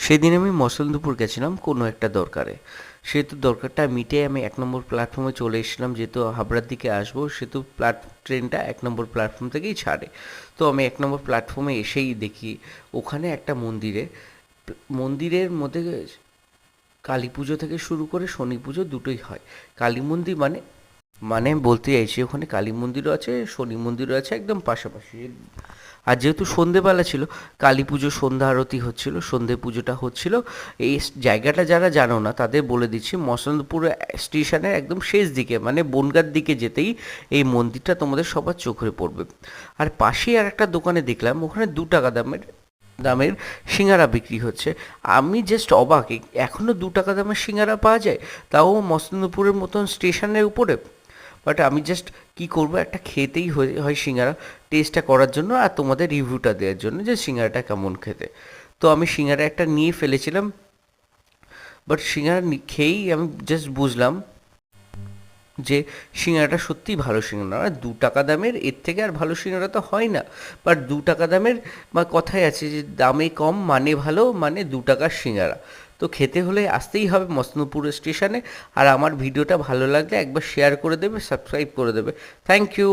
সেদিন আমি মসলন্দপুর গেছিলাম কোনো একটা দরকারে। সেহেতু দরকারটা মিটিয়ে আমি ১ নম্বর প্ল্যাটফর্মে চলে এসেছিলাম, যেহেতু হাবড়ার দিকে আসবো সেহেতু ট্রেনটা ১ নম্বর প্ল্যাটফর্ম থেকেই ছাড়ে। তো আমি ১ নম্বর প্ল্যাটফর্মে এসেই দেখি ওখানে একটা মন্দিরের মধ্যে কালী পুজো থেকে শুরু করে শনি পুজো দুটোই হয়। কালী মন্দির মানে মানে বলতে চাইছি ওখানে কালী মন্দিরও আছে, শনি মন্দিরও আছে একদম পাশাপাশি। আর যেহেতু সন্ধেবেলা ছিল, কালী পুজো সন্ধ্যা আরতি হচ্ছিল, সন্ধে পুজোটা হচ্ছিল। এই জায়গাটা যারা জানো না তাদের বলে দিচ্ছি, মসলন্দপুর স্টেশনের একদম শেষ দিকে মানে বনগাঁর দিকে যেতেই এই মন্দিরটা তোমাদের সবার চোখে পড়বে। আর পাশেই আর একটা দোকানে দেখলাম ওখানে ২ টাকা দামের দামের সিঙ্গারা বিক্রি হচ্ছে। আমি জাস্ট অবাক, এখনও ২ টাকা দামের সিঙ্গারা পাওয়া যায়, তাও মসলন্দপুরের মতন স্টেশনের উপরে। বাট আমি জাস্ট কী করবো, একটা খেতেই হয় সিঙ্গারা, টেস্টটা করার জন্য আর তোমাদের রিভিউটা দেওয়ার জন্য যে সিঙ্গারাটা কেমন খেতে। তো আমি সিঙ্গারা একটা নিয়ে ফেলেছিলাম, বাট সিঙ্গারা খেয়েই আমি জাস্ট বুঝলাম যে সিঙ্গারাটা সত্যিই ভালো সিঙ্গারা। আর ২ টাকা দামের এর থেকে আর ভালো সিঙ্গারা তো হয় না। বাট ২ টাকা দামের বা কথাই আছে যে দামে কম মানে ভালো, মানে ২ টাকার সিঙ্গারা। তো খেতে হলে আসতেই হবে মসনপুর স্টেশনে। আর আমার ভিডিওটা ভালো লাগলে একবার শেয়ার করে দেবে, সাবস্ক্রাইব করে দেবে। Thank you.